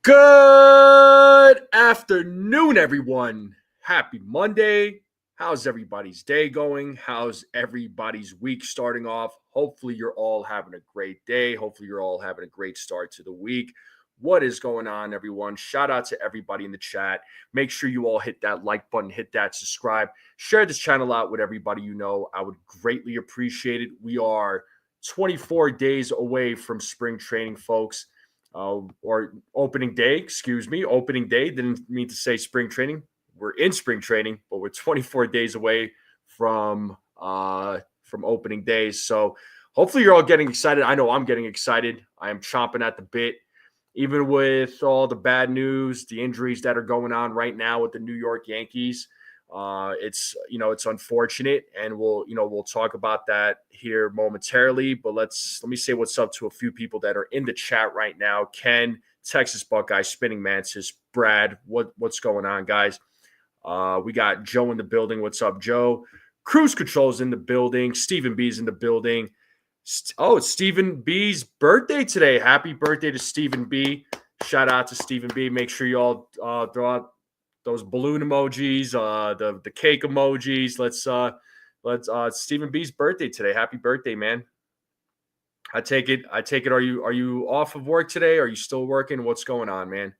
Good afternoon, everyone. Happy Monday. How's everybody's day going? How's everybody's week starting off? Hopefully, you're all having a great day. Hopefully, you're all having a great start to the week. What is going on, everyone? Shout out to everybody in the chat. Make sure you all hit that like button, hit that subscribe, share this channel out with everybody you know. I would greatly appreciate it. We are 24 days away from spring training, folks. Or opening day, opening day. Didn't mean to say spring training. We're in spring training, but we're 24 days away from opening days. So hopefully you're all getting excited. I know I'm getting excited. I am chomping at the bit, even with all the bad news, the injuries that are going on right now with the New York Yankees. It's unfortunate, and we'll talk about that here momentarily. But let me say what's up to a few people that are in the chat right now. Ken, Texas Buckeye, Spinning Mantis, Brad, what's going on, guys? We got Joe in the building. What's up, Joe? Cruise Control's in the building. Stephen B's in the building. It's Stephen B's birthday today. Happy birthday to Stephen B. Shout out to Stephen B. Make sure you all throw out those balloon emojis, the cake emojis. Let's Stephen B's birthday today. Happy birthday, man. I take it. Are you off of work today? Are you still working? What's going on, man?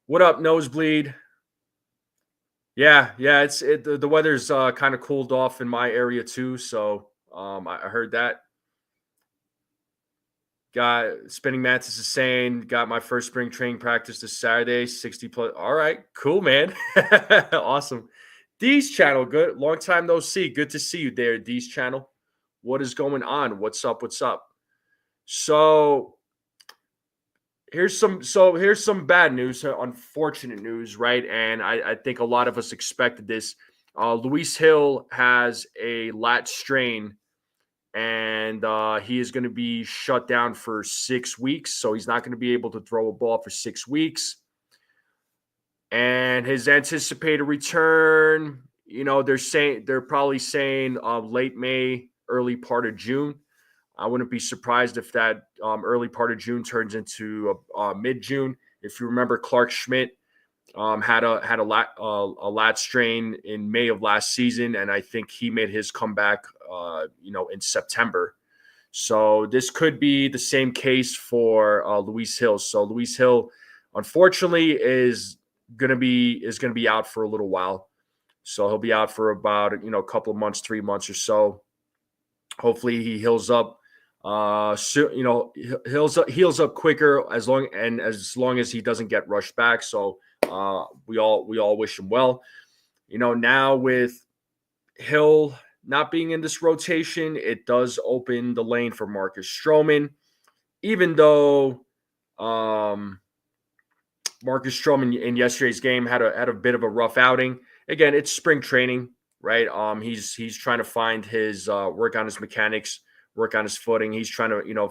What up, Nosebleed? Yeah. The weather's kind of cooled off in my area too. So I heard that. Got Spinning Mantis is saying, got my first spring training practice this Saturday, 60 plus. All right, cool, man. Awesome. D's channel, good. Long time no see. Good to see you there, D's channel. What is going on? What's up? So here's some bad news, unfortunate news, right? And I think a lot of us expected this. Luis Hill has a lat strain, and he is going to be shut down for 6 weeks. So he's not going to be able to throw a ball for 6 weeks. And his anticipated return, they're probably saying late May, early part of June. I wouldn't be surprised if that early part of June turns into mid-June. If you remember, Clark Schmidt had a lat strain in May of last season, and I think he made his comeback, in September. So this could be the same case for Luis Hill. So Luis Hill, unfortunately, is gonna be out for a little while. So he'll be out for about a couple of months, 3 months or so. Hopefully he heals up. Heals up quicker as long as he doesn't get rushed back. So we all wish him well. Now with Hill not being in this rotation, it does open the lane for Marcus Stroman. Even though Marcus Stroman in yesterday's game had a bit of a rough outing. Again, it's spring training, right? He's trying to find his work on his mechanics, work on his footing. He's trying to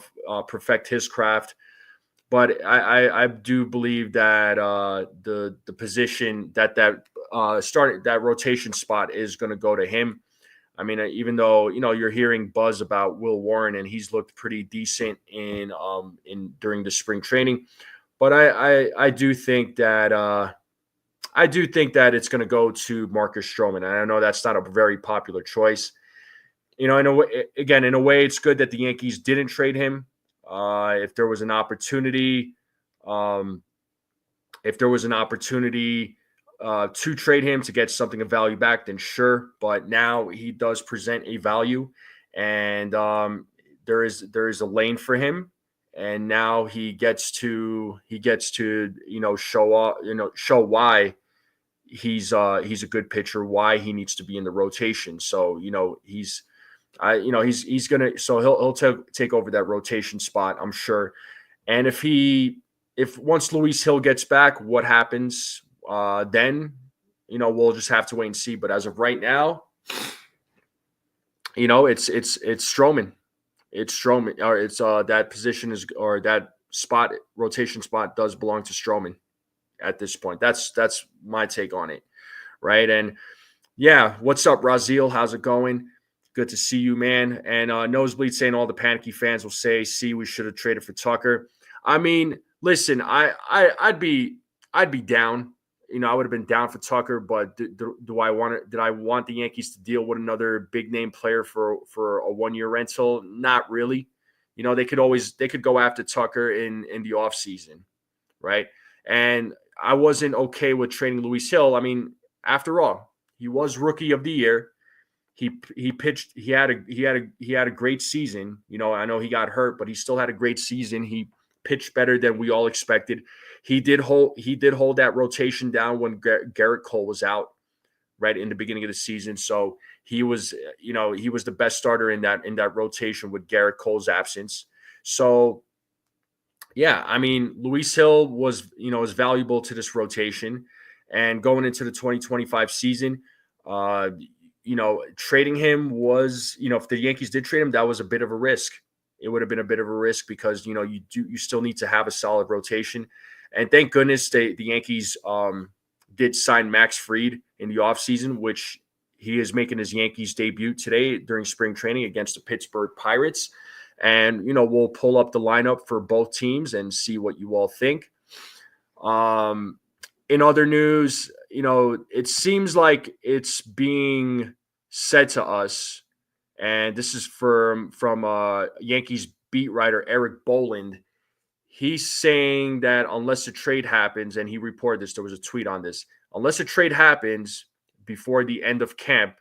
perfect his craft. But I do believe that the position that rotation spot is going to go to him. I mean, even though you're hearing buzz about Will Warren, and he's looked pretty decent in during the spring training, but I do think that it's going to go to Marcus Stroman, and I know that's not a very popular choice. In a way, it's good that the Yankees didn't trade him. If there was an opportunity, to trade him to get something of value back, then sure. But now he does present a value, and there is a lane for him, and now he gets to show why he's a good pitcher, why he needs to be in the rotation. So he's he'll take over that rotation spot, I'm sure. And if once Luis Hill gets back, what happens then? We'll just have to wait and see. But as of right now, it's Stroman. It's Stroman, or it's that position is, or that spot, rotation spot does belong to Stroman at this point. That's my take on it, right? And yeah, what's up, Raziel? How's it going? Good to see you, man. And Nosebleed saying all the panicky fans will say, see, we should have traded for Tucker. I mean, Listen, I'd be down. I would have been down for Tucker, but do I want it? Did I want the Yankees to deal with another big name player for a 1 year rental? Not really. They could go after Tucker in the offseason, right? And I wasn't okay with trading Luis Hill. I mean, after all, he was rookie of the year. He pitched. He had a great season. I know he got hurt, but he still had a great season. He pitched better than we all expected. He did hold that rotation down when Garrett Cole was out right in the beginning of the season. So he was the best starter in that rotation with Garrett Cole's absence. So yeah, I mean, Luis Hill was valuable to this rotation, and going into the 2025 season, uh, trading him if the Yankees did trade him, that was a bit of a risk. It would have been a bit of a risk because you still need to have a solid rotation, and thank goodness the Yankees did sign Max Fried in the offseason, which he is making his Yankees debut today during spring training against the Pittsburgh Pirates. And, we'll pull up the lineup for both teams and see what you all think. In other news, it seems like it's being said to us, and this is from Yankees beat writer Eric Boland. He's saying that unless a trade happens, and he reported this, there was a tweet on this, unless a trade happens before the end of camp,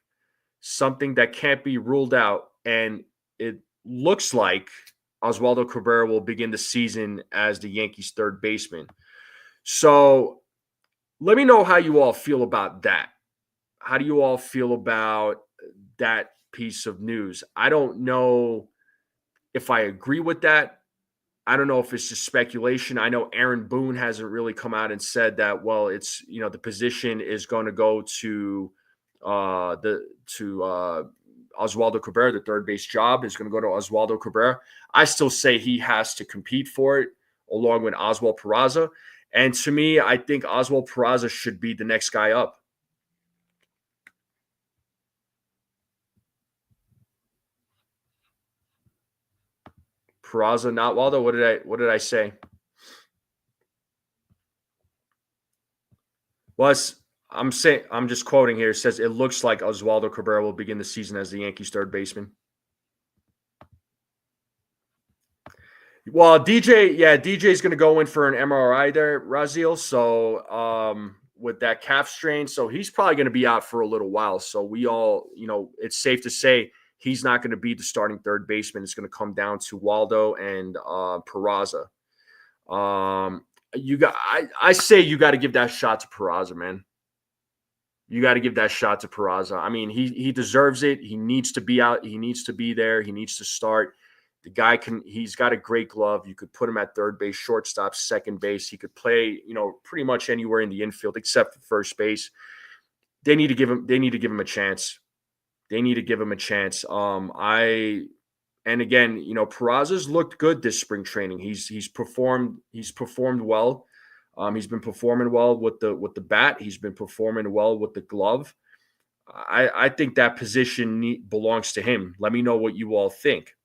something that can't be ruled out, and it looks like Oswaldo Cabrera will begin the season as the Yankees' third baseman. So let me know how you all feel about that. How do you all feel about that piece of news? I don't know if I agree with that. I don't know if it's just speculation. I know Aaron Boone hasn't really come out and said that, well, it's, the position is going to go to Oswaldo Cabrera. The third base job is going to go to Oswaldo Cabrera. I still say he has to compete for it along with Oswald Peraza. And to me, I think Oswald Peraza should be the next guy up. Peraza, not Waldo. What did I say? Well, I'm just quoting here. It says it looks like Oswaldo Cabrera will begin the season as the Yankees' third baseman. Well, DJ's going to go in for an MRI there, Raziel. So with that calf strain, so he's probably going to be out for a little while. So we all, it's safe to say he's not going to be the starting third baseman. It's going to come down to Waldo and Peraza. I say you got to give that shot to Peraza, man. You got to give that shot to Peraza. I mean, he deserves it. He needs to be out. He needs to be there. He needs to start. The guy he's got a great glove. You could put him at third base, shortstop, second base. He could play, pretty much anywhere in the infield except for first base. They need to give him a chance. They need to give him a chance. And again, Peraza's looked good this spring training. He's performed well. He's been performing well with the bat. He's been performing well with the glove. I think that position belongs to him. Let me know what you all think.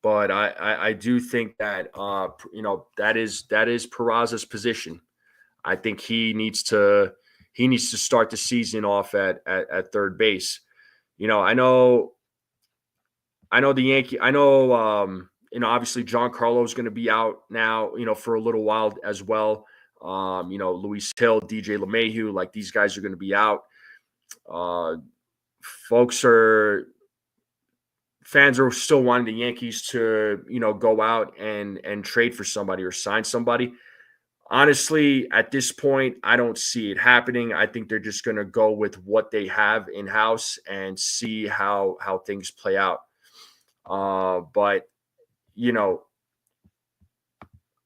But I do think that that is Peraza's position. I think he needs to start the season off at third base. I know the Yankee. I know obviously Giancarlo is going to be out now. For a little while as well. Luis Hill, DJ LeMahieu, like these guys are going to be out. Fans are still wanting the Yankees to, go out and trade for somebody or sign somebody. Honestly, at this point, I don't see it happening. I think they're just going to go with what they have in-house and see how things play out. But,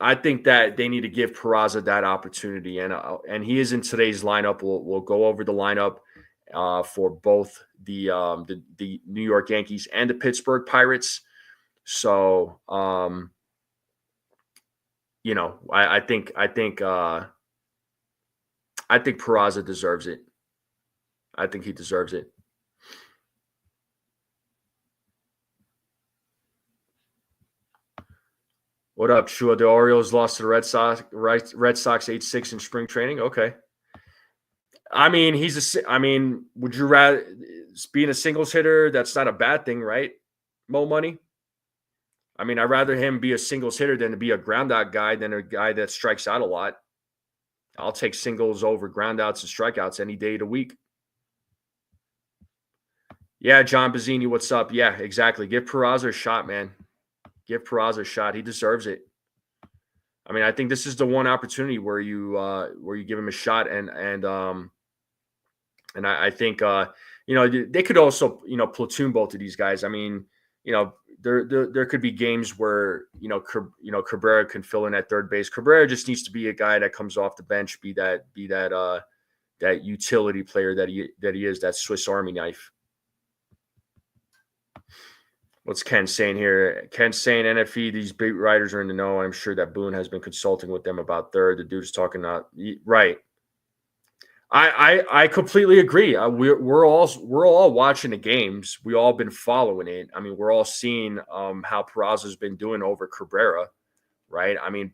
I think that they need to give Peraza that opportunity. And he is in today's lineup. We'll go over the lineup for both the New York Yankees and the Pittsburgh Pirates. So, I think Peraza deserves it. I think he deserves it. What up, Chua? The Orioles lost to the Red Sox. Red Sox 8-6 in spring training. Okay. I mean, would you rather being a singles hitter? That's not a bad thing, right? Mo Money. I mean, I'd rather him be a singles hitter than to be a ground out guy than a guy that strikes out a lot. I'll take singles over ground outs and strikeouts any day of the week. Yeah, John Bazzini, what's up? Yeah, exactly. Give Peraza a shot, man. Give Peraza a shot. He deserves it. I mean, I think this is the one opportunity where you give him a shot, and I think they could also platoon both of these guys. I mean, there could be games where Cabrera can fill in at third base. Cabrera just needs to be a guy that comes off the bench, be that utility player that he is, that Swiss Army knife. What's Ken saying here? Ken's saying NFE, these beat writers are in the know. I'm sure that Boone has been consulting with them about third. The dude's talking about right. I completely agree. We're all watching the games. We all been following it. I mean, we're all seeing how Peraza's been doing over Cabrera, right? I mean,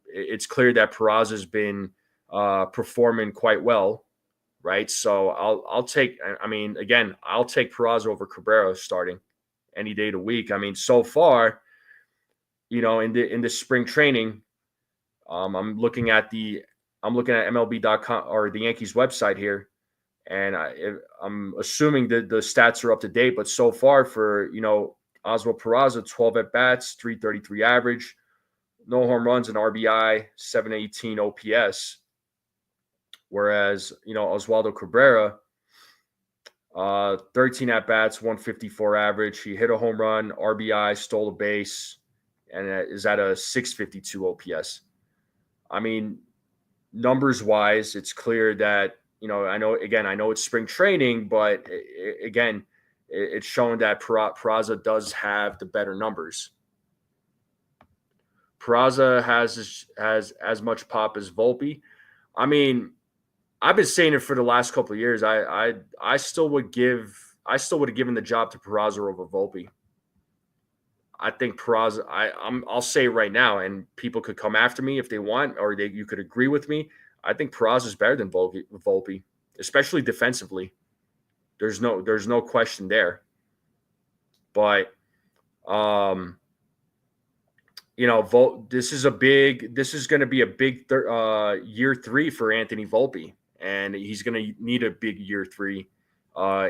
it's clear that Peraza's been performing quite well, right? So I'll take. I mean, again, I'll take Peraza over Cabrera starting any day of the week. I mean, so far, in the spring training, I'm looking at MLB.com or the Yankees website here, and I'm assuming that the stats are up to date. But so far for Oswald Peraza, 12 at bats, 333 average, no home runs, and RBI, 718 OPS. Whereas Oswaldo Cabrera, 13 at bats, 154 average. He hit a home run, RBI, stole a base, and is at a 652 OPS. I mean, numbers wise, it's clear that, I know it's spring training, but again, it's showing that Peraza does have the better numbers. Peraza has as much pop as Volpe. I mean, I've been saying it for the last couple of years. I still would have given the job to Peraza over Volpe. I think Peraza. I'll say right now, and people could come after me if they want, or you could agree with me. I think Peraza is better than Volpe, especially defensively. There's no question there. But this is going to be a big year 3 for Anthony Volpe, and he's going to need a big year 3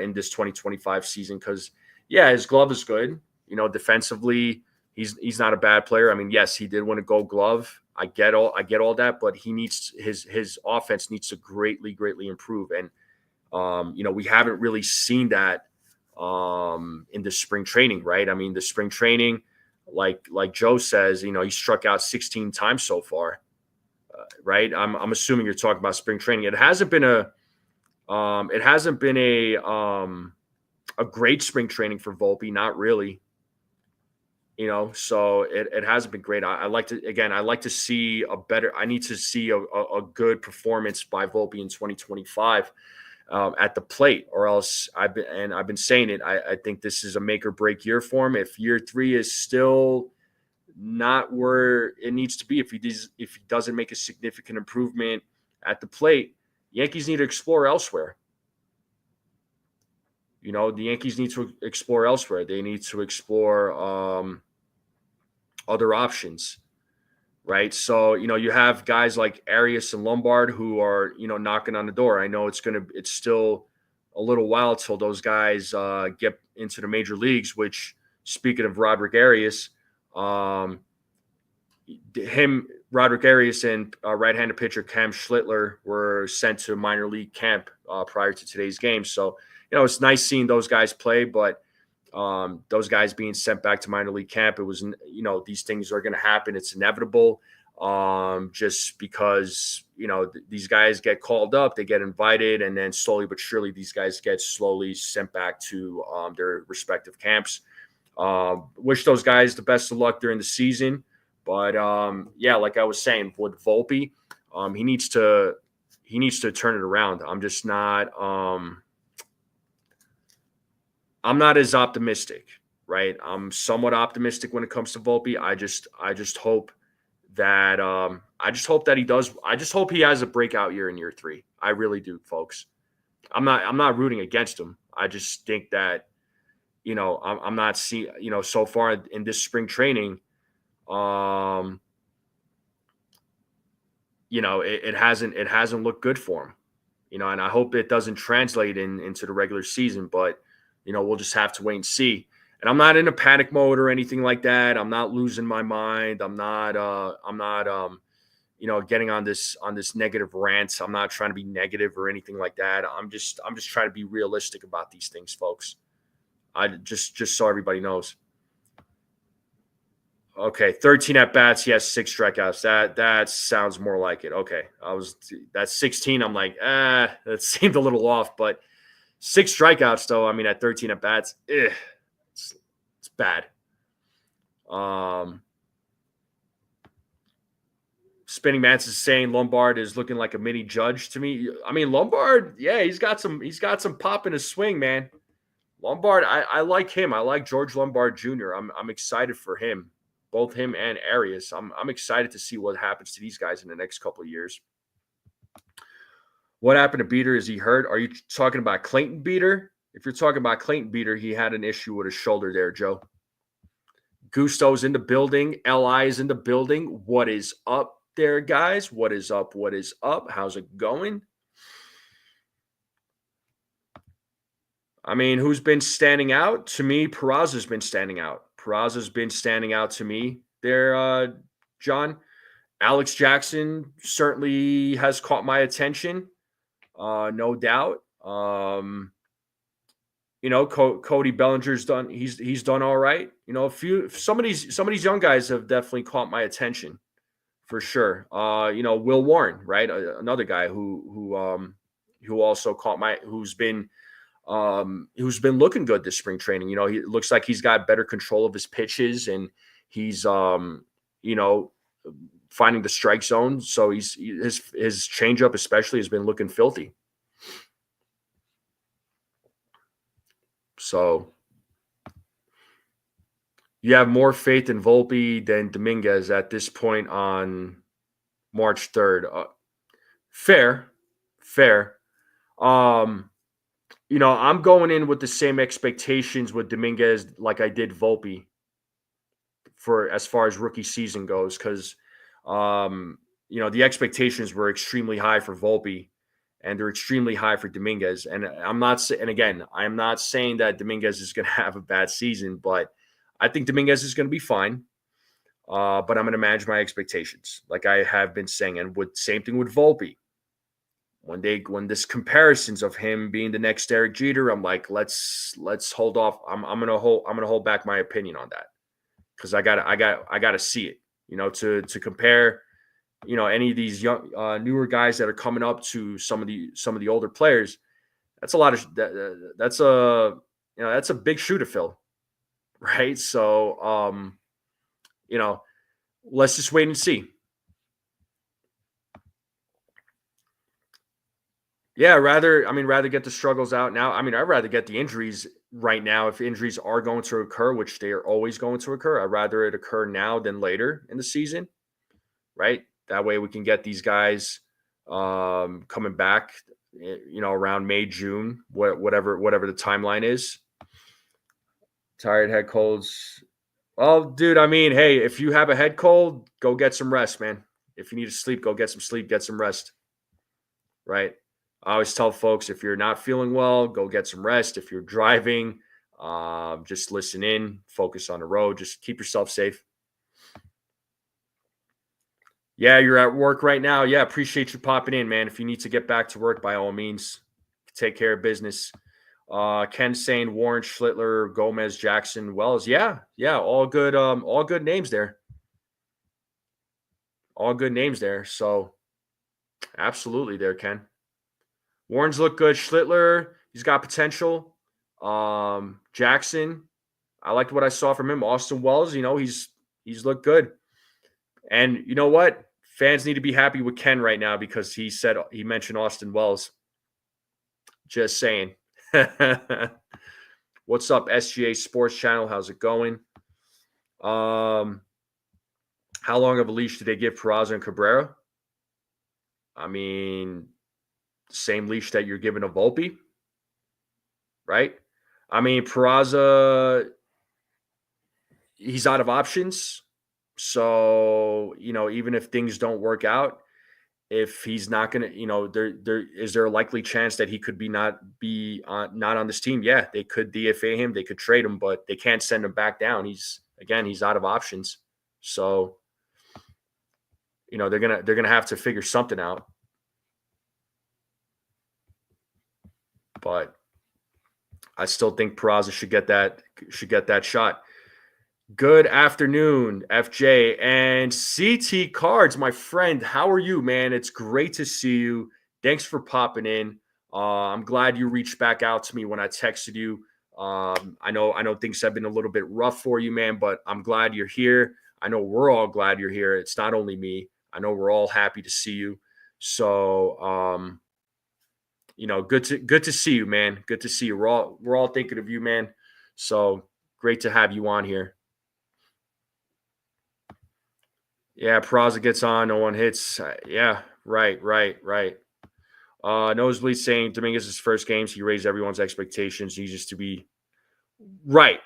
in this 2025 season because his glove is good. Defensively, he's not a bad player. I mean, yes, he did win a Gold Glove. I get all that, but he needs his offense needs to greatly improve, and we haven't really seen that in the spring training, right? I mean, the spring training, like Joe says, he struck out 16 times so far, right? I'm assuming you're talking about spring training. It hasn't been a great spring training for Volpe, not really. So it hasn't been great. I like to see I need to see a good performance by Volpe in 2025 at the plate, or else I've been saying it. I think this is a make or break year for him. If year 3 is still not where it needs to be, if he doesn't make a significant improvement at the plate, Yankees need to explore elsewhere. The Yankees need to explore elsewhere. They need to explore other options, right? So, you have guys like Arias and Lombard who are, knocking on the door. I know it's still a little while till those guys get into the major leagues, which, speaking of Roderick Arias, Roderick Arias and right-handed pitcher Cam Schlittler were sent to minor league camp prior to today's game. So, it's nice seeing those guys play, but those guys being sent back to minor league camp, it was, these things are going to happen. It's inevitable. Just because, these guys get called up, they get invited, and then slowly but surely these guys get slowly sent back to their respective camps. Wish those guys the best of luck during the season. But like I was saying, with Volpe, he needs to turn it around. I'm not as optimistic. right? I'm somewhat optimistic when it comes to Volpe. I just hope that he does. I just hope he has a breakout year in year 3. I really do, folks. I'm not rooting against him. I just think that I'm not seeing so far in this spring training, it hasn't looked good for him. And I hope it doesn't translate into the regular season, but we'll just have to wait and see. And I'm not in a panic mode or anything like that. I'm not losing my mind. I'm not getting on this negative rant. I'm not trying to be negative or anything like that. I'm just trying to be realistic about these things, folks. I just so everybody knows. Okay, 13 at bats. Yes, 6 strikeouts. That sounds more like it. Okay, that's 16. I'm like, that seemed a little off, but 6 strikeouts though. I mean, at 13 at bats, it's bad. Spinning Mance is saying Lombard is looking like a mini Judge to me. I mean, Lombard, yeah, he's got some pop in his swing, man. Lombard, I like him. I like George Lombard Jr. I'm excited for him, both him and Arias. I'm excited to see what happens to these guys in the next couple of years. What happened to Beater? Is he hurt? Are you talking about Clayton Beater? If you're talking about Clayton Beater, he had an issue with his shoulder there, Joe. Gusto's in the building. Li is in the building. What is up there, guys? What is up? What is up? How's it going? I mean, who's been standing out? To me, Peraza's been standing out. Peraza's been standing out to me there, John. Alex Jackson certainly has caught my attention, no doubt. Cody Bellinger's done. He's done all right. Some of these young guys have definitely caught my attention, for sure. Will Warren, right? Another guy who also who's been looking good this spring training. He looks like he's got better control of his pitches, and he's finding the strike zone. So his changeup especially has been looking filthy. So you have more faith in Volpe than Dominguez at this point on March 3rd. Fair. I'm going in with the same expectations with Dominguez like I did Volpe for as far as rookie season goes, because the expectations were extremely high for Volpe, and they're extremely high for Dominguez. And I'm not saying that Dominguez is going to have a bad season, but I think Dominguez is going to be fine. But I'm going to manage my expectations, like I have been saying, and same thing with Volpe. When this comparisons of him being the next Derek Jeter, I'm like, let's hold off. I'm gonna hold back my opinion on that, because I gotta see it. To compare, any of these young newer guys that are coming up to some of the older players. That's a lot of that's a big shoe to fill, right? So let's just wait and see. Yeah, rather get the struggles out now. I mean, I'd rather get the injuries right now. If injuries are going to occur, which they are always going to occur, I'd rather it occur now than later in the season, right? That way we can get these guys coming back, around May, June, whatever the timeline is. Tired head colds. Well, dude, I mean, hey, if you have a head cold, go get some rest, man. If you need to sleep, go get some sleep, get some rest, right? I always tell folks, if you're not feeling well, go get some rest. If you're driving, just listen in, focus on the road, just keep yourself safe. Yeah, you're at work right now. Yeah, appreciate you popping in, man. If you need to get back to work, by all means, take care of business. Ken saying Warren, Schlittler, Gomez, Jackson, Wells. Yeah, all good names there. All good names there. So absolutely there, Ken. Warren's look good. Schlittler, he's got potential. Jackson, I liked what I saw from him. Austin Wells, he's looked good. And you know what? Fans need to be happy with Ken right now, because he mentioned Austin Wells. Just saying. What's up, SGA Sports Channel? How's it going? How long of a leash did they give Peraza and Cabrera? I mean, same leash that you're giving a Volpe, right? I mean, Peraza, he's out of options. So, even if things don't work out, if he's not going to, there is there a likely chance that he could not on this team? Yeah, they could DFA him, they could trade him, but they can't send him back down. He's out of options. So, they're gonna have to figure something out. But I still think Peraza should get that shot. Good afternoon, FJ and CT Cards, my friend. How are you, man? It's great to see you. Thanks for popping in. I'm glad you reached back out to me when I texted you. I know things have been a little bit rough for you, man, but I'm glad you're here. I know we're all glad you're here. It's not only me. I know we're all happy to see you. So, good to see you, man. Good to see you. We're all thinking of you, man. So great to have you on here. Yeah, Peraza gets on, no one hits. Yeah, right. Nosebleed saying Dominguez's first games, he raised everyone's expectations. He just to be right,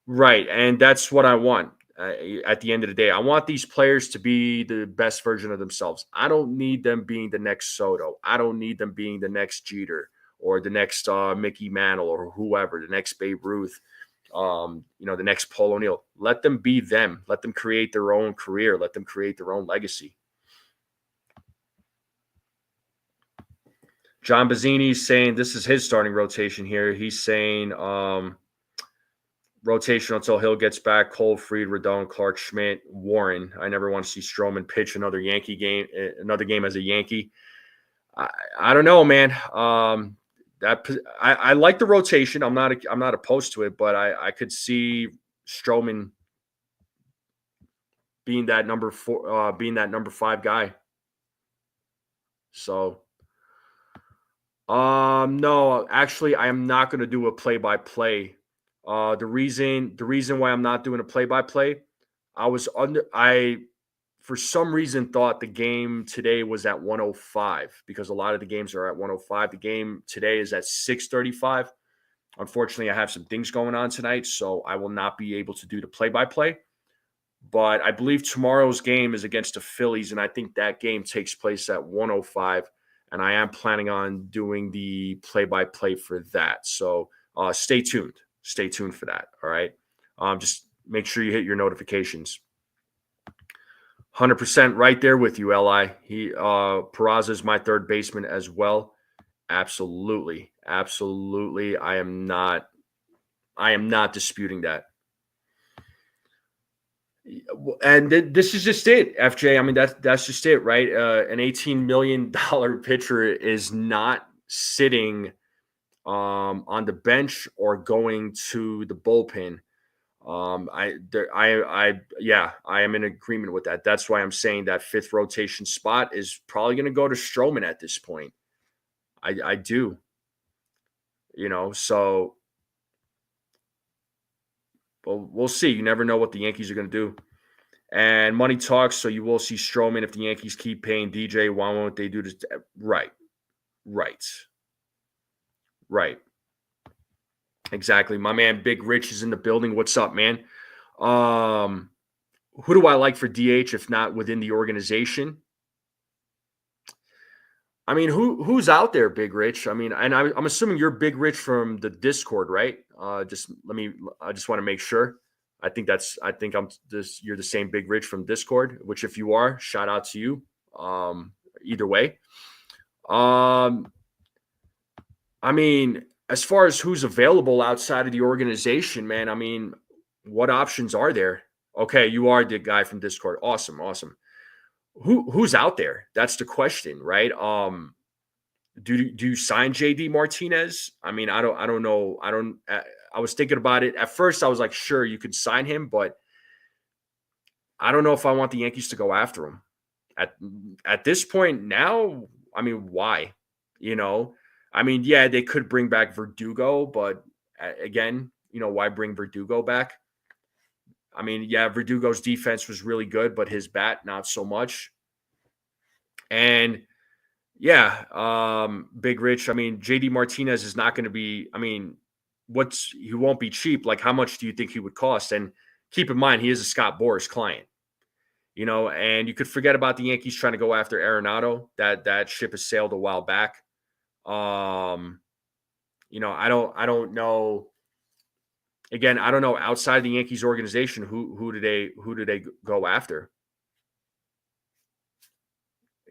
and that's what I want. At the end of the day, I want these players to be the best version of themselves. I don't need them being the next Soto. I don't need them being the next Jeter or the next Mickey Mantle or whoever, the next Babe Ruth. The next Paul O'Neill. Let them be them. Let them create their own career. Let them create their own legacy. John Bazzini's saying this is his starting rotation here. He's saying rotation until Hill gets back. Cole, Fried, Rodon, Clark, Schmidt, Warren. I never want to see Stroman pitch another game as a Yankee. I don't know, man. I like the rotation. I'm not opposed to it, but I could see Stroman being that number 5 guy. So, no, actually, I am not going to do a play-by-play. The reason why I'm not doing a play-by-play, I for some reason thought the game today was at 105 because a lot of the games are at 105. The game today is at 6:35. Unfortunately, I have some things going on tonight, so I will not be able to do the play-by-play. But I believe tomorrow's game is against the Phillies, and I think that game takes place at 105. And I am planning on doing the play-by-play for that. So stay tuned. Stay tuned for that. All right. Just make sure you hit your notifications. 100% right there with you, Li. Peraza is my third baseman as well. Absolutely. I am not disputing that. And this is just it, FJ. I mean, that's just it, right? An $18 million pitcher is not sitting on the bench or going to the bullpen. I am in agreement with that. That's why I'm saying that fifth rotation spot is probably going to go to Stroman at this point. I do. So we'll see. You never know what the Yankees are going to do. And money talks, so you will see Stroman if the Yankees keep paying DJ. Why won't they do this? Right. Exactly. My man Big Rich is in the building. What's up, man? Who do I like for DH if not within the organization? I mean, who's out there, Big Rich? I mean, and I'm assuming you're Big Rich from the Discord, right? I just want to make sure. You're the same Big Rich from Discord, which if you are, shout out to you. Either way. I mean, as far as who's available outside of the organization, man, I mean, what options are there? Okay, you are the guy from Discord. Awesome. Who's out there? That's the question, right? Do you sign JD Martinez? I mean, I don't know. I was thinking about it. At first, I was like, sure, you could sign him, but I don't know if I want the Yankees to go after him. At this point now, I mean, why? I mean, yeah, they could bring back Verdugo, but again, why bring Verdugo back? I mean, yeah, Verdugo's defense was really good, but his bat not so much. And yeah, Big Rich. I mean, JD Martinez is not going to be. I mean, he won't be cheap. Like, how much do you think he would cost? And keep in mind, he is a Scott Boras client. And you could forget about the Yankees trying to go after Arenado. That ship has sailed a while back. I don't know. Again, I don't know outside the Yankees organization who do they go after?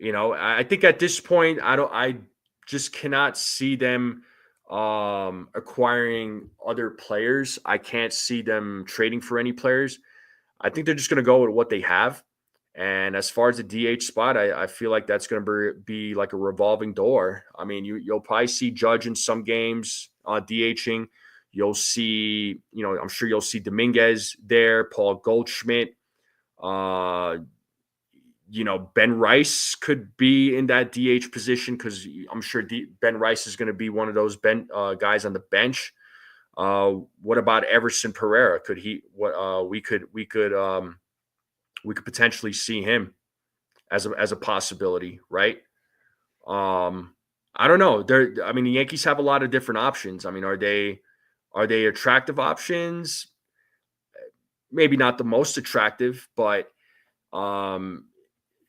I think at this point, I just cannot see them acquiring other players. I can't see them trading for any players. I think they're just going to go with what they have. And as far as the DH spot, I feel like that's going to be like a revolving door. I mean, you'll probably see Judge in some games DHing. You'll see, I'm sure you'll see Dominguez there, Paul Goldschmidt. Ben Rice could be in that DH position because I'm sure Ben Rice is going to be one of those guys on the bench. What about Everson Pereira? Could he? We could potentially see him as a possibility, right? I don't know. The Yankees have a lot of different options. I mean, are they attractive options? Maybe not the most attractive, but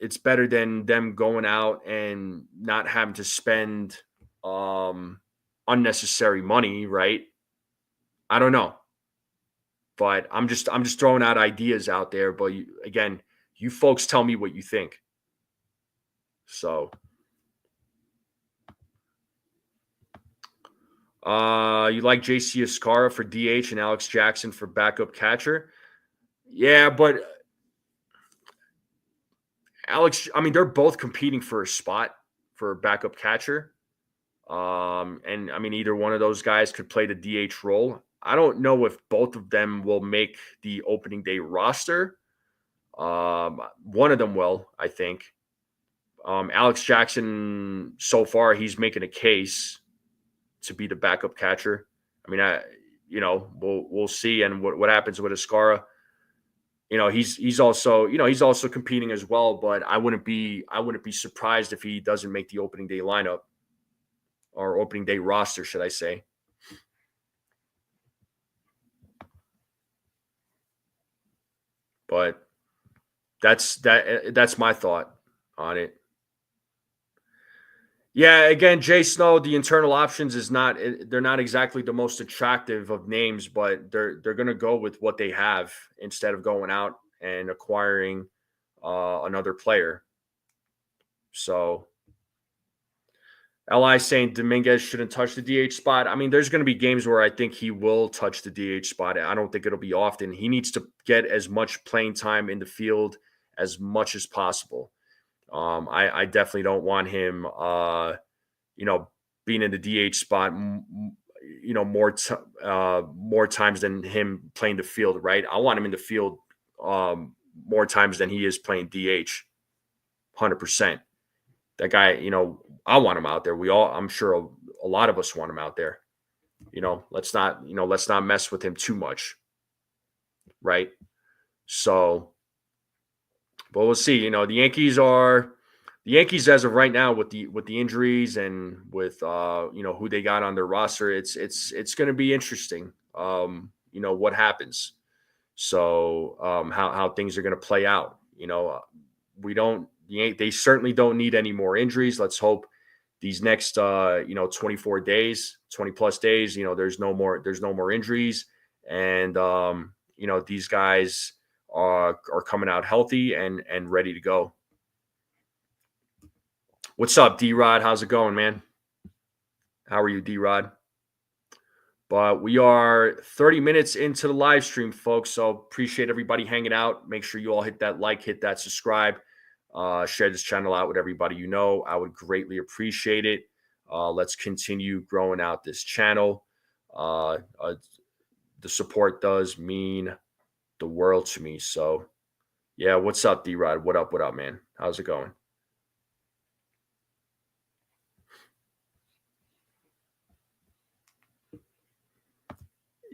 it's better than them going out and not having to spend unnecessary money, right? I don't know, but I'm just throwing out ideas out there. But you folks tell me what you think. So, you like JC Escara for DH and Alex Jackson for backup catcher? Yeah, but they're both competing for a spot for backup catcher. And I mean, either one of those guys could play the DH role. I don't know if both of them will make the opening day roster. One of them will, I think. Alex Jackson, so far, he's making a case to be the backup catcher. I mean, we'll see, and what happens with Escara. He's also competing as well, but I wouldn't be surprised if he doesn't make the opening day lineup or opening day roster, should I say. But that's my thought on it. Yeah, again, Jay Snow, the internal options they're not exactly the most attractive of names, but they're going to go with what they have instead of going out and acquiring another player. So LI saying Dominguez shouldn't touch the DH spot. I mean, there's going to be games where I think he will touch the DH spot. I don't think it'll be often. He needs to get as much playing time in the field as much as possible. I definitely don't want him, being in the DH spot, more times than him playing the field, right? I want him in the field more times than he is playing DH, 100%. That guy, I want him out there. I'm sure a lot of us want him out there. Let's not mess with him too much, right? So, but we'll see. The Yankees as of right now with the injuries and with who they got on their roster. It's going to be interesting. What happens. So how things are going to play out. They certainly don't need any more injuries. Let's hope these next 24 days, 20 plus days, there's no more injuries, and these guys are coming out healthy and ready to go. What's up, D-Rod? How's it going, man? How are you, D-Rod? But we are 30 minutes into the live stream, folks. So appreciate everybody hanging out. Make sure you all hit that like, hit that subscribe, share this channel out with everybody you know. I would greatly appreciate it. Let's continue growing out this channel. The support does mean the world to me. So, yeah, what's up, D-Rod? What up, man? How's it going?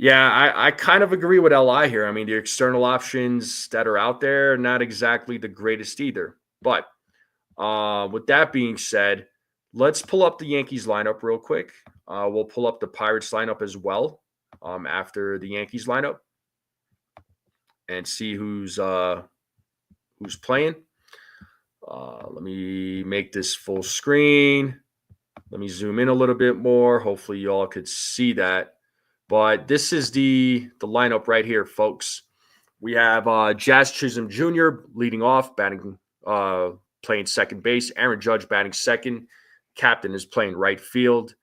Yeah, I kind of agree with LI here. I mean, the external options that are out there are not exactly the greatest either. But with that being said, let's pull up the Yankees lineup real quick. We'll pull up the Pirates lineup as well after the Yankees lineup and see who's playing. Let me make this full screen. Let me zoom in a little bit more. Hopefully, y'all could see that. But this is the lineup right here, folks. We have Jazz Chisholm Jr. leading off, playing second base. Aaron Judge batting second. Captain is playing right field.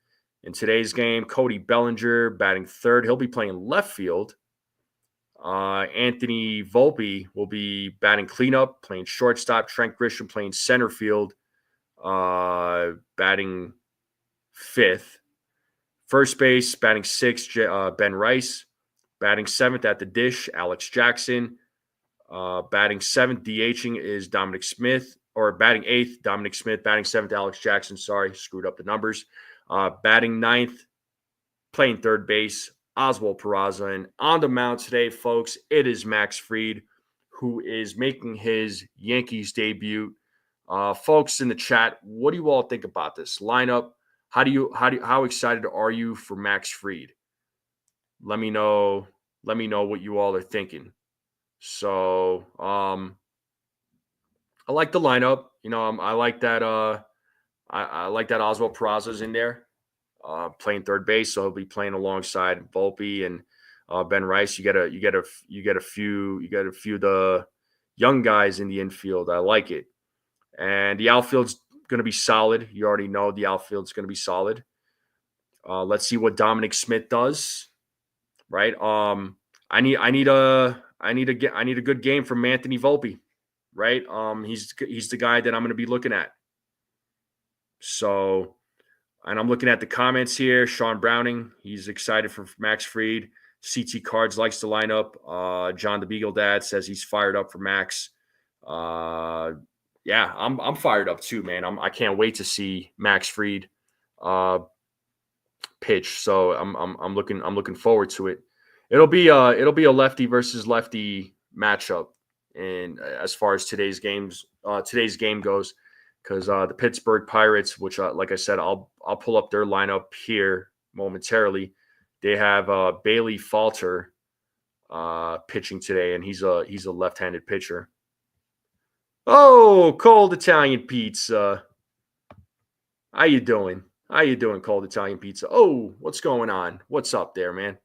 In today's game, Cody Bellinger batting third. He'll be playing left field. Anthony Volpe will be batting cleanup, playing shortstop. Trent Grisham playing center field, batting fifth. First base, batting sixth, Ben Rice. Batting seventh at the dish, Alex Jackson. Batting seventh, DHing is Dominic Smith, or batting eighth, Dominic Smith. Batting seventh, Alex Jackson. Sorry, screwed up the numbers. Batting ninth, playing third base, Oswald Peraza. And on the mound today, folks, it is Max Fried, who is making his Yankees debut. Folks in the chat, what do you all think about this lineup? How excited are you for Max Fried? Let me know. Let me know what you all are thinking. So, I like the lineup. I like that. I like that Oswald Peraza's in there, playing third base. So he'll be playing alongside Volpe and Ben Rice. You get a few of the young guys in the infield. I like it, and the outfield's going to be solid. You already know the outfield's going to be solid. Let's see what Dominic Smith does. Right. I need a good game from Anthony Volpe. Right. He's the guy that I'm going to be looking at. So, and I'm looking at the comments here. Sean Browning, he's excited for Max Fried. CT Cards likes the lineup. John the Beagle Dad says he's fired up for Max. Yeah, I'm fired up too, man. I can't wait to see Max Fried pitch. So I'm looking forward to it. It'll be a lefty versus lefty matchup, and as far as today's game goes, because the Pittsburgh Pirates, which like I said, I'll pull up their lineup here momentarily. They have Bailey Falter pitching today, and he's a left-handed pitcher. Oh, cold Italian pizza. How you doing? How you doing, cold Italian pizza? Oh, what's going on? What's up there, man?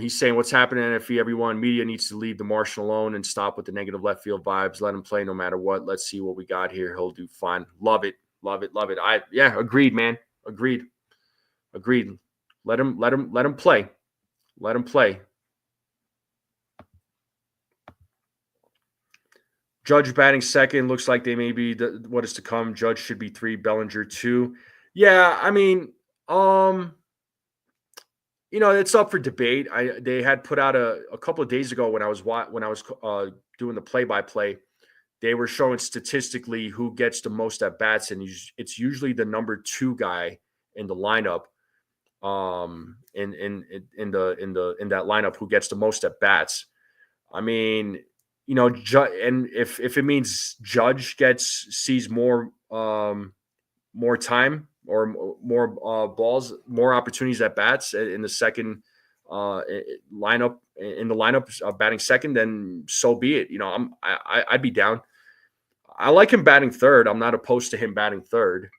He's saying what's happening in NFE. Everyone, media needs to leave the Martian alone and stop with the negative left field vibes. Let him play no matter what. Let's see what we got here. He'll do fine. Love it. Agreed, man. Agreed. Let him play. Let him play. Judge batting second. Looks like they may be what is to come. Judge should be 3, Bellinger 2. Yeah, I mean, it's up for debate. They had put out a couple of days ago when I was doing the play-by-play. They were showing statistically who gets the most at bats, and it's usually the number 2 guy in the lineup. In that lineup, who gets the most at bats. I mean, and if it means Judge sees more time or more balls, more opportunities at bats in the second lineup, batting second, then so be it. I'd be down. I like him batting third. I'm not opposed to him batting third.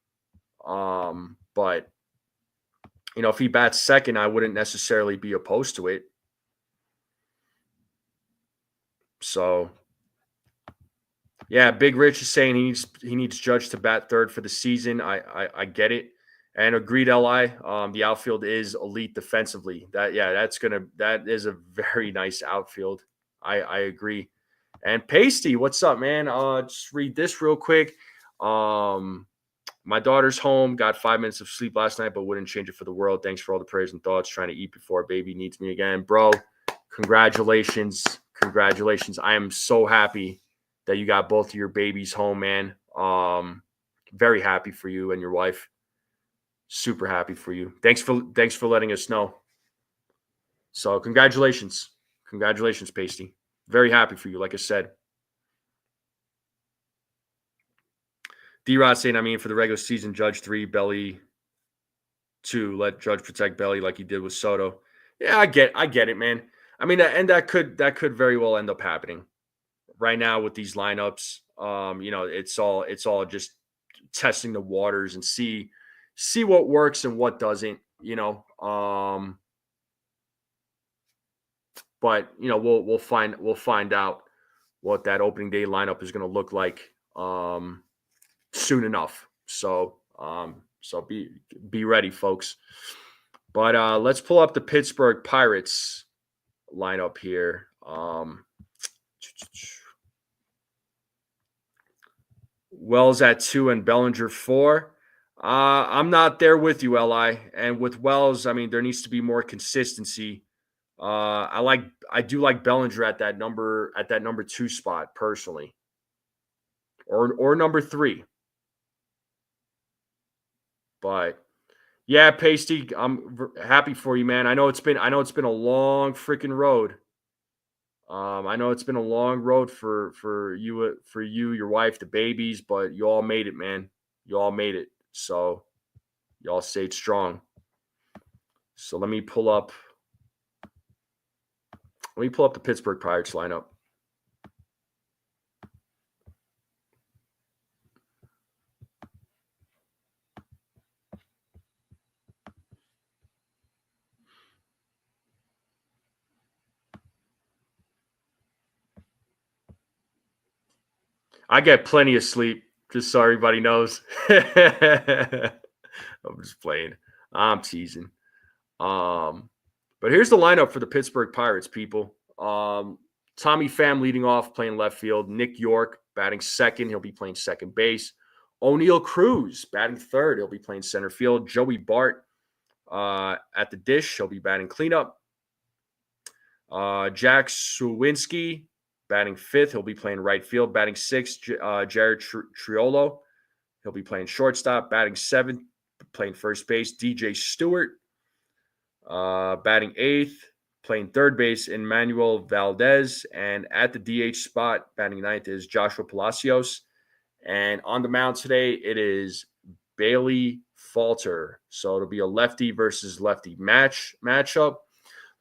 But if he bats second, I wouldn't necessarily be opposed to it. So, yeah, Big Rich is saying he needs Judge to bat third for the season. I get it, and agreed. Li, the outfield is elite defensively. That is a very nice outfield. I agree. And Pasty, what's up, man? Just read this real quick. My daughter's home. Got 5 minutes of sleep last night, but wouldn't change it for the world. Thanks for all the prayers and thoughts. Trying to eat before baby needs me again, bro. Congratulations. I am so happy that you got both of your babies home, man. Very happy for you and your wife. Super happy for you. Thanks for letting us know. So congratulations. Congratulations, Pasty. Very happy for you, like I said. D-Rod saying, I mean, for the regular season, Judge 3, Belly 2, let Judge protect Belly like he did with Soto. Yeah, I get it, man. I mean, and that could very well end up happening. Right now with these lineups, it's all just testing the waters and see what works and what doesn't, but we'll find out what that opening day lineup is going to look like soon enough. So be ready, folks. But let's pull up the Pittsburgh Pirates lineup here. Wells at 2 and Bellinger 4. I'm not there with you, Li. And with Wells, I mean, there needs to be more consistency. I do like Bellinger at that number 2 spot personally, or number 3. But yeah, Pasty, I'm happy for you, man. I know it's been a long freaking road. I know it's been a long road for you, your wife, the babies, but you all made it, man. You all made it. So y'all stayed strong. So let me pull up the Pittsburgh Pirates lineup. I get plenty of sleep, just so everybody knows. I'm just playing. I'm teasing. But here's the lineup for the Pittsburgh Pirates, people. Tommy Pham leading off, playing left field. Nick York batting second. He'll be playing second base. O'Neal Cruz batting third. He'll be playing center field. Joey Bart at the dish. He'll be batting cleanup. Jack Suwinski batting fifth. He'll be playing right field. Batting sixth, Jared Triolo. He'll be playing shortstop. Batting seventh, playing first base, DJ Stewart. Batting eighth, playing third base, Emmanuel Valdez. And at the DH spot, batting ninth is Joshua Palacios. And on the mound today, it is Bailey Falter. So it'll be a lefty versus lefty matchup.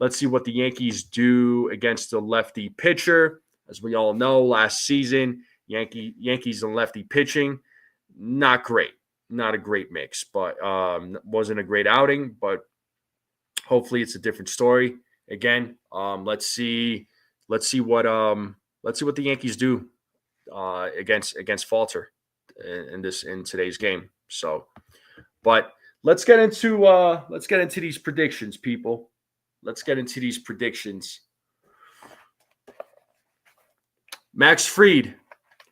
Let's see what the Yankees do against the lefty pitcher. As we all know, last season, Yankees and lefty pitching, not great. Not a great mix, but wasn't a great outing. But hopefully it's a different story. Again, let's see what the Yankees do against Falter in today's game. So, but let's get into these predictions, people. Let's get into these predictions. Max Fried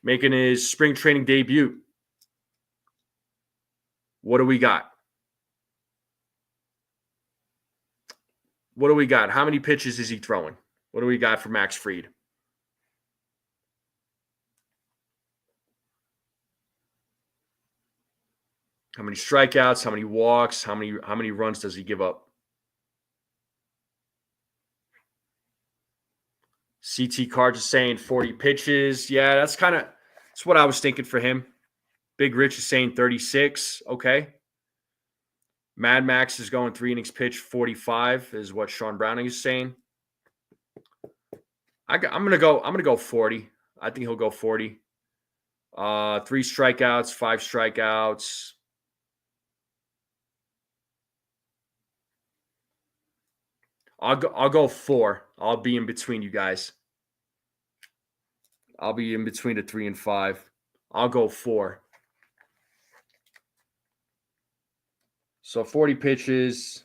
making his spring training debut. What do we got? How many pitches is he throwing? What do we got for Max Fried? How many strikeouts? How many walks? How many runs does he give up? CT Cards is saying 40 pitches. Yeah, that's what I was thinking for him. Big Rich is saying 36. Okay. Mad Max is going 3 innings pitch, 45 is what Sean Browning is saying. I'm gonna go 40. I think he'll go 40. 3 strikeouts, 5 strikeouts. I'll go 4. I'll be in between you guys. I'll be in between the 3 and 5. I'll go 4. So 40 pitches.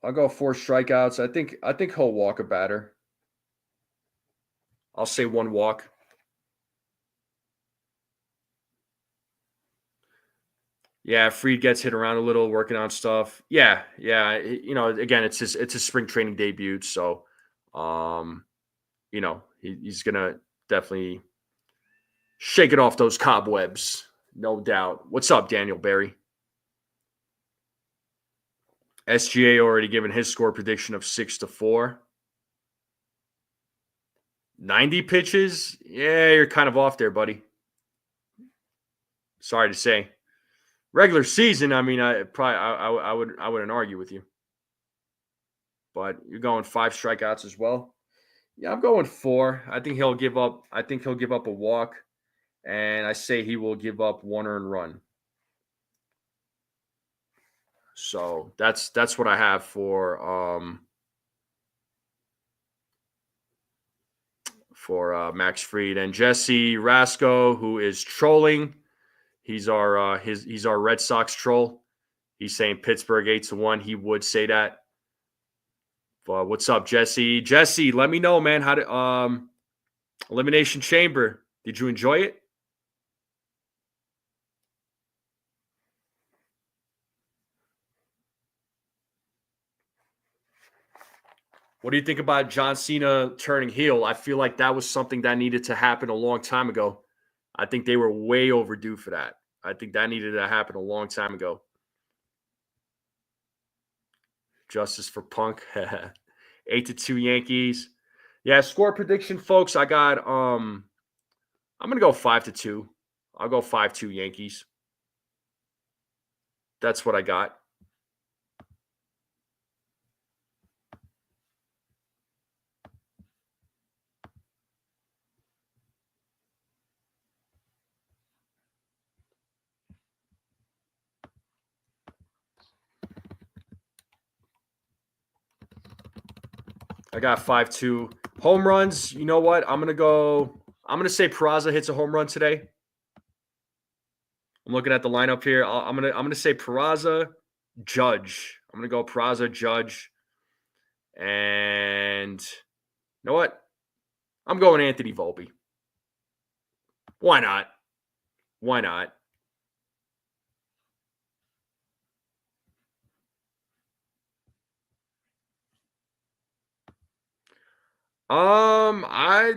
I'll go 4 strikeouts. I think he'll walk a batter. I'll say 1 walk. Yeah, Fried gets hit around a little, working on stuff. Yeah. Again, it's his spring training debut, so he's gonna definitely shake it off those cobwebs, no doubt. What's up, Daniel Barry? SGA already given his score prediction of 6-4. 90 pitches? Yeah, you're kind of off there, buddy. Sorry to say. Regular season, I mean, I wouldn't argue with you. But you're going 5 strikeouts as well. Yeah, I'm going 4. I think he'll give up a walk, and I say he will give up 1 earned run. So that's what I have for Max Fried. And Jesse Rasco, who is trolling. He's our he's our Red Sox troll. He's saying Pittsburgh 8-1. He would say that. But what's up, Jesse? Jesse, let me know, man. How to Elimination Chamber. Did you enjoy it? What do you think about John Cena turning heel? I feel like that was something that needed to happen a long time ago. I think they were way overdue for that. I think that needed to happen a long time ago. Justice for Punk. 8-2 Yankees. Yeah, score prediction, folks. I got I'm gonna go 5-2. I'll go 5-2 Yankees. That's what I got. I got 5-2. Home runs, you know what? I'm going to say Peraza hits a home run today. I'm looking at the lineup here. I'm going to say Peraza, Judge. I'm going to go Peraza, Judge. And you know what? I'm going Anthony Volpe. Why not? Why not? I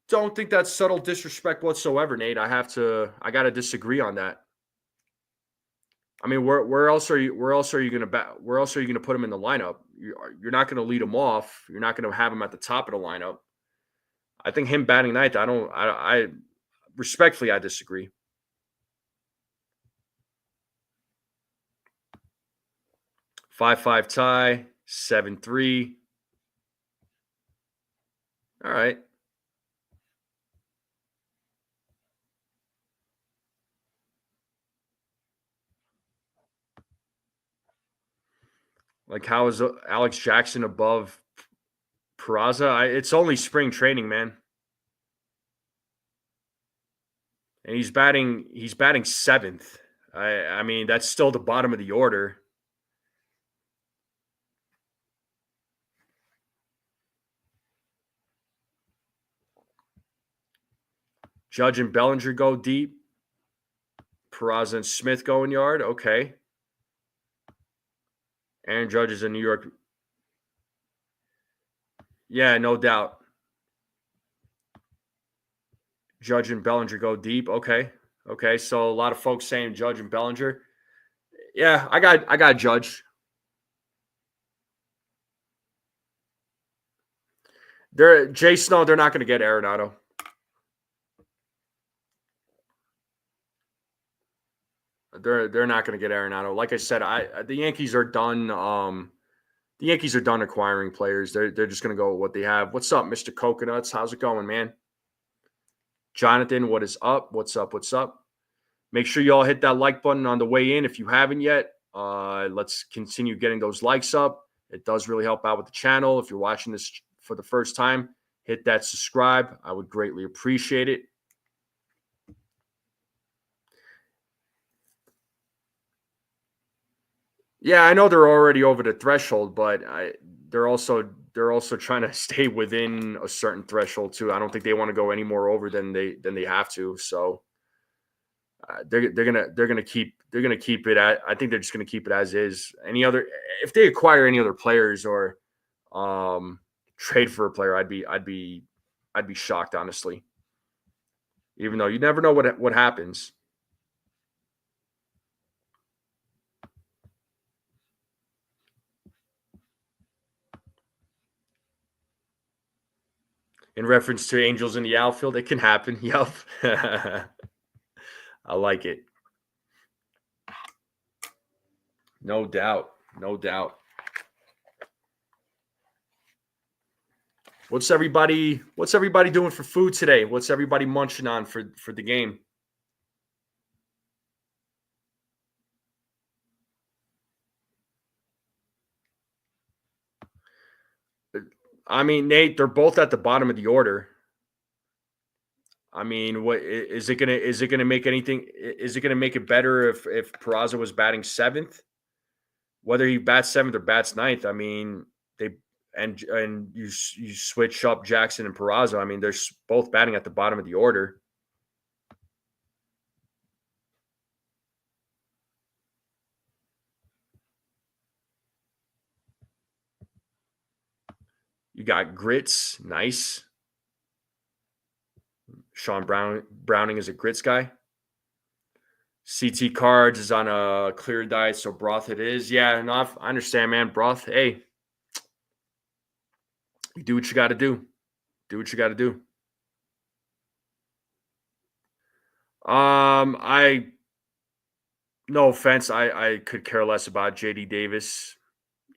don't think that's subtle disrespect whatsoever, Nate. I got to disagree on that. I mean, where else are you going to put him in the lineup? You're not going to lead him off. You're not going to have him at the top of the lineup. I think him batting ninth. I respectfully, I disagree. 5-5 tie, 7-3. All right. Like, how is Alex Jackson above Peraza? It's only spring training, man. And he's batting seventh. I mean, that's still the bottom of the order. Judge and Bellinger go deep. Peraza and Smith go in yard. Okay. Aaron Judge is in New York. Yeah, no doubt. Judge and Bellinger go deep. Okay. So a lot of folks saying Judge and Bellinger. Yeah, I got Judge. Jay Snow, they're not going to get Arenado. They're not going to get Arenado. Like I said, the Yankees are done. The Yankees are done acquiring players. They're just going to go with what they have. What's up, Mr. Coconuts? How's it going, man? Jonathan, what is up? What's up? Make sure you all hit that like button on the way in if you haven't yet. Let's continue getting those likes up. It does really help out with the channel. If you're watching this for the first time, hit that subscribe. I would greatly appreciate it. Yeah, I know they're already over the threshold, but they're also trying to stay within a certain threshold too. I don't think they want to go any more over than they have to. So they're gonna keep it at. I think they're just gonna keep it as is. If they acquire any other players or trade for a player, I'd be shocked, honestly. Even though you never know what happens. in reference to Angels in the outfield. It can happen. Yep. I like it. No doubt. No doubt. What's everybody doing for food today? What's everybody munching on for the game? I mean, Nate, they're both at the bottom of the order. I mean, what is it gonna make anything? Is it gonna make it better if Peraza was batting seventh? Whether he bats seventh or bats ninth, I mean, they and you switch up Jackson and Peraza. I mean, they're both batting at the bottom of the order. You got Grits, nice. Sean Browning is a Grits guy. CT Cards is on a clear diet, so broth it is. Yeah, no, I understand, man. Broth, hey, you do what you got to do. Do what you got to do. I no offense, I could care less about JD Davis.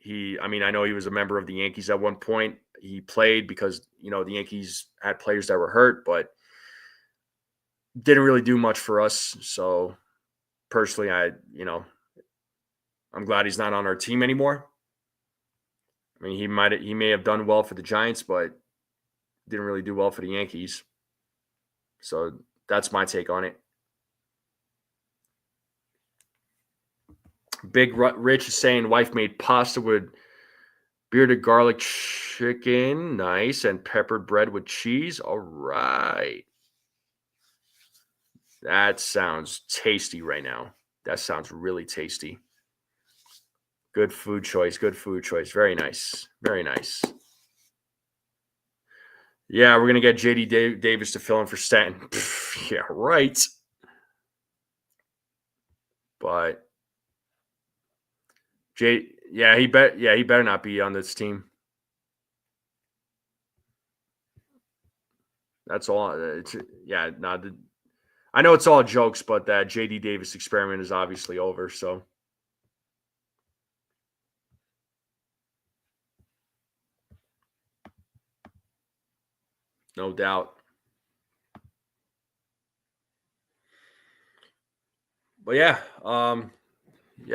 I mean, I know he was a member of the Yankees at one point. He played because the Yankees had players that were hurt, but didn't really do much for us. So personally, I'm glad he's not on our team anymore. I mean, he may have done well for the Giants, but didn't really do well for the Yankees. So that's my take on it. Big Rich is saying wife made pasta with bearded garlic chicken, nice, and peppered bread with cheese. All right. That sounds tasty right now. That sounds really tasty. Good food choice. Good food choice. Very nice. Very nice. Yeah, we're going to get JD Davis to fill in for Stanton. Yeah, right. But he better not be on this team. That's all. I know it's all jokes, but that JD Davis experiment is obviously over. So, no doubt. But yeah,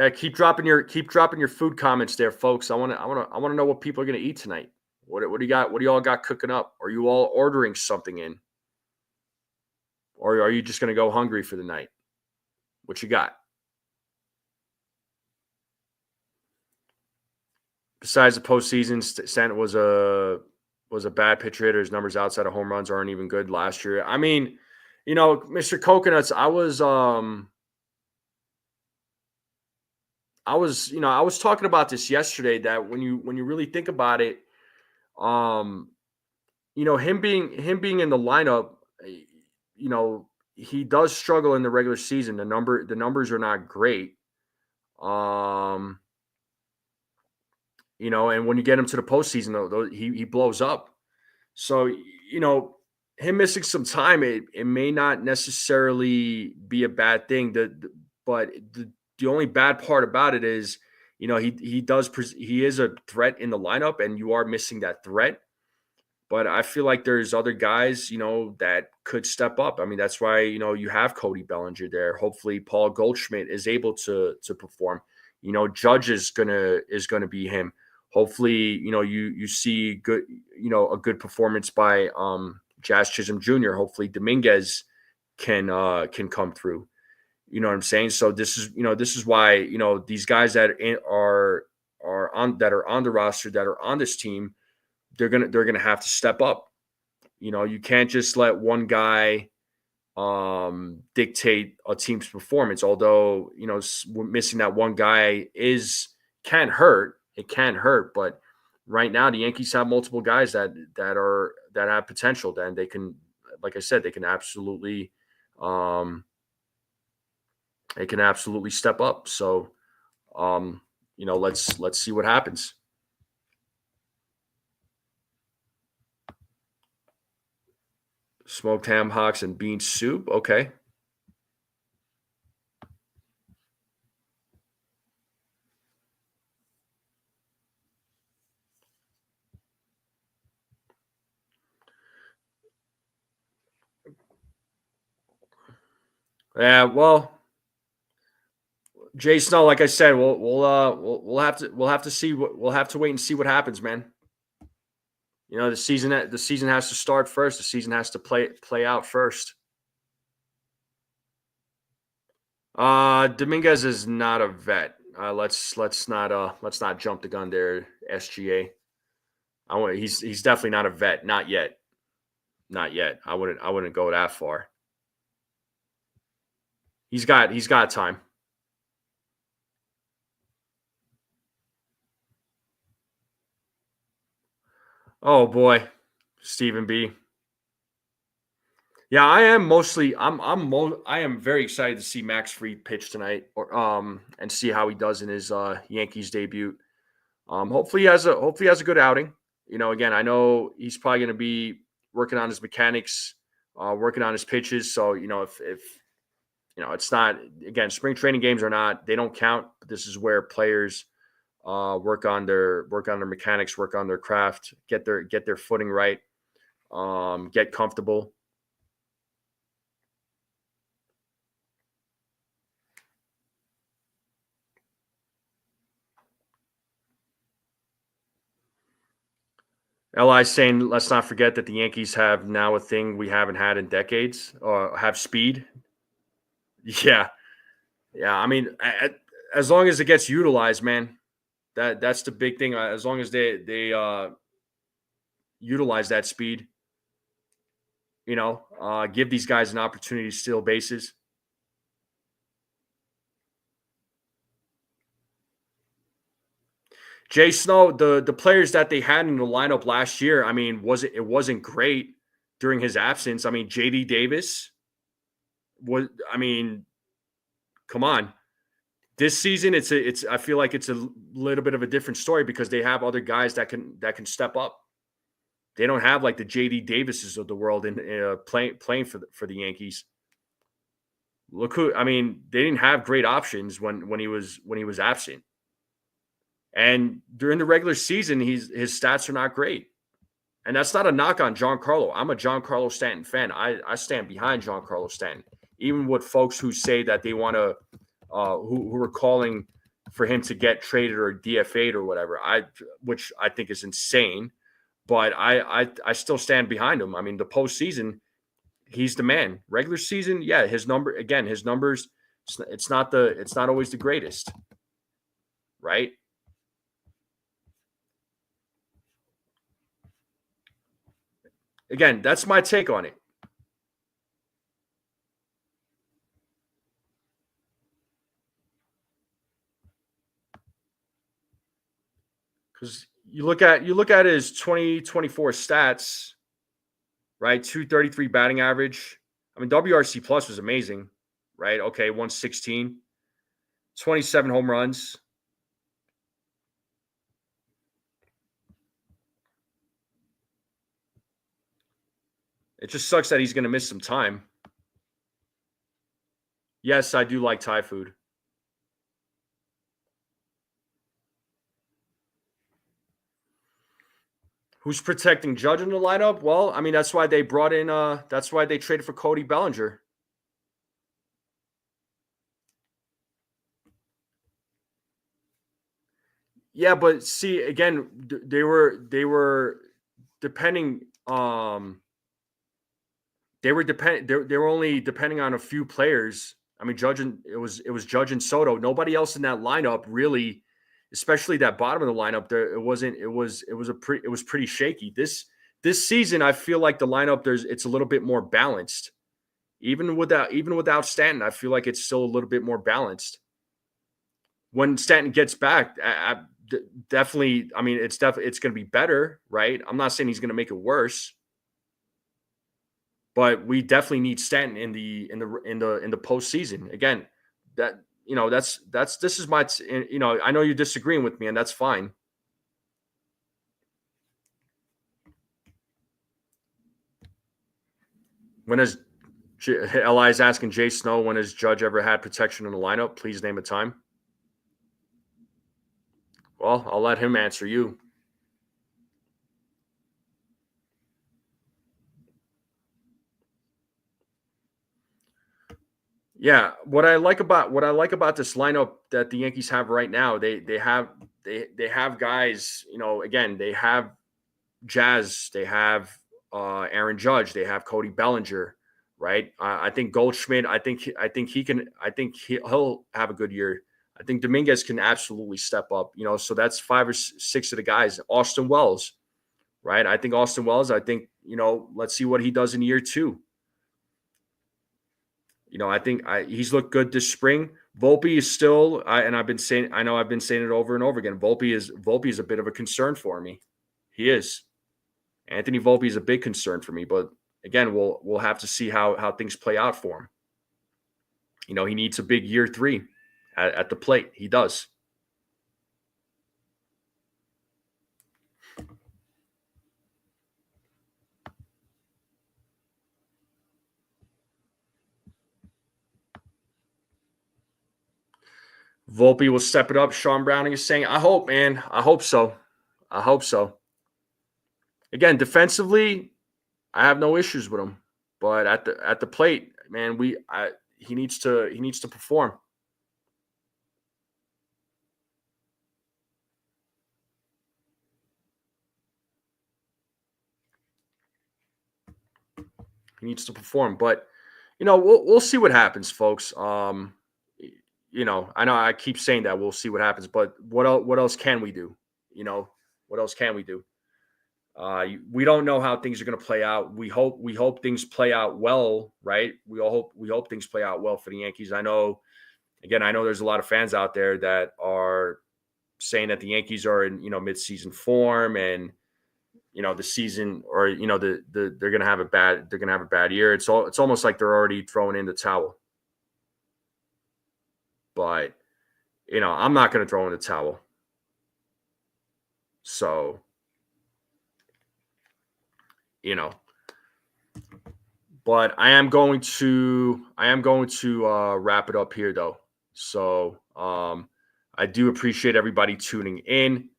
keep dropping your food comments there, folks. I want to know what people are going to eat tonight. What do you got? What do you all got cooking up? Are you all ordering something in, or are you just going to go hungry for the night? What you got? Besides the postseason, Stanton was a bad pitcher hitter. His numbers outside of home runs aren't even good last year. I mean, Mr. Coconuts, I was talking about this yesterday, that when you really think about it, him being in the lineup, he does struggle in the regular season. The numbers are not great. And when you get him to the postseason, though, he blows up. So, him missing some time, it may not necessarily be a bad thing. But the only bad part about it is, he is a threat in the lineup, and you are missing that threat. But I feel like there's other guys, that could step up. I mean, that's why, you have Cody Bellinger there. Hopefully Paul Goldschmidt is able to perform. Judge is gonna be him. Hopefully, you see good, a good performance by Jazz Chisholm Jr. Hopefully Dominguez can come through. You know what I'm saying? So this is why, these guys that are on the roster, that are on this team, they're gonna have to step up. You can't just let one guy dictate a team's performance. Although missing that one guy can hurt. It can hurt, but right now the Yankees have multiple guys that have potential. Then they can, like I said, they can absolutely step up. So let's see what happens. Smoked ham hocks and bean soup. Okay. Yeah, well, Jay Snell, like I said, we'll have to see what we'll have to wait and see what happens, man. You know, the season has to start first. The season has to play out first. Dominguez is not a vet. Let's not jump the gun there, SGA. He's definitely not a vet. Not yet. Not yet. I wouldn't go that far. He's got time. Oh boy, Stephen B. Yeah, I am mostly. I am very excited to see Max Fried pitch tonight, or and see how he does in his Yankees debut. Hopefully he has a good outing. You know, again, I know he's probably going to be working on his mechanics, working on his pitches. So you know, if you know, it's not, again, spring training games are not, they don't count. But this is where players work on their mechanics, work on their craft, get their footing right, get comfortable. Li saying, let's not forget that the Yankees have now a thing we haven't had in decades, have speed. Yeah, yeah. I mean, as long as it gets utilized, man, that's the big thing. As long as they utilize that speed, you know, give these guys an opportunity to steal bases. Jay Snow, the players that they had in the lineup last year, I mean, it wasn't great during his absence. I mean, JD Davis was, I mean, come on. This season, it's I feel like it's a little bit of a different story because they have other guys that can step up. They don't have like the JD Davises of the world in playing for the Yankees. Look who, I mean, they didn't have great options when he was absent. And during the regular season, his stats are not great. And that's not a knock on Giancarlo. I'm a Giancarlo Stanton fan. I stand behind Giancarlo Stanton. Even with folks who say that they want to, who are calling for him to get traded or DFA'd or whatever, which I think is insane. But I still stand behind him. I mean, the postseason, he's the man. Regular season, yeah, his numbers, it's not always the greatest, right? Again, that's my take on it. Because you look at his 2024 stats, right? 233 batting average. I mean, WRC plus was amazing, right? Okay, 116, 27 home runs. It just sucks that he's going to miss some time. Yes, I do like Thai food. Who's protecting Judge in the lineup? Well, I mean, that's why they brought in that's why they traded for Cody Bellinger. Yeah, but see, again, they were depending they were only depending on a few players. I mean, it was Judge and Soto. Nobody else in that lineup really, especially that bottom of the lineup. There it was pretty shaky. This season, I feel like the lineup it's a little bit more balanced. Even without Stanton, I feel like it's still a little bit more balanced. When Stanton gets back, definitely. I mean, it's going to be better, right? I'm not saying he's going to make it worse, but we definitely need Stanton in the postseason. Again, that you know that's this is my you know I know you're disagreeing with me, and that's fine. When has Eli is asking Jay Snow, when has Judge ever had protection in the lineup? Please name a time. Well, I'll let him answer you. Yeah, what I like about this lineup that the Yankees have right now, they have guys. Again, they have Jazz, they have Aaron Judge, they have Cody Bellinger, right? I think Goldschmidt. I think he'll have a good year. I think Dominguez can absolutely step up. So that's 5 or 6 of the guys. Austin Wells, right? I think Austin Wells. I think let's see what he does in year 2. I think he's looked good this spring. Volpe is still, and I've been saying it over and over again. Volpe is a bit of a concern for me. He is. Anthony Volpe is a big concern for me, but again, we'll have to see how things play out for him. He needs a big year 3 at the plate. He does. Volpe will step it up. Sean Browning is saying, I hope, man. I hope so. Again, defensively, I have no issues with him. But at the plate, man, he needs to perform. He needs to perform. But we'll see what happens, folks. I know I keep saying that we'll see what happens, but what else can we do? What else can we do? We don't know how things are going to play out. We hope things play out well, right? We hope things play out well for the Yankees. I know there's a lot of fans out there that are saying that the Yankees are in mid-season form and the season or they're going to have a bad year. It's almost like they're already throwing in the towel. But I'm not going to throw in the towel. So but I am going to wrap it up here though. So I do appreciate everybody tuning in.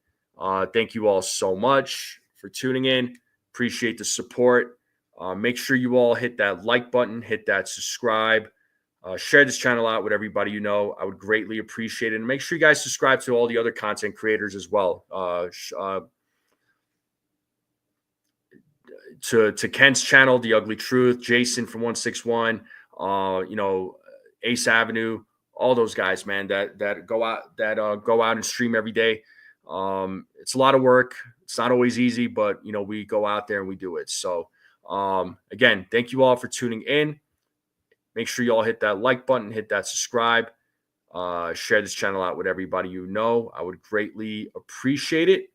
Thank you all so much for tuning in. Appreciate the support. Make sure you all hit that like button, hit that subscribe, share this channel out with everybody you know. I would greatly appreciate it. And make sure you guys subscribe to all the other content creators as well. To Kent's channel, The Ugly Truth, Jason from 161, Ace Avenue, all those guys, man, that go out and stream every day. It's a lot of work. It's not always easy, but we go out there and we do it. So again, thank you all for tuning in. Make sure you all hit that like button, hit that subscribe, share this channel out with everybody you know. I would greatly appreciate it.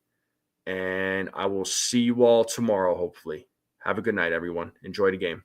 And I will see you all tomorrow, hopefully. Have a good night, everyone. Enjoy the game.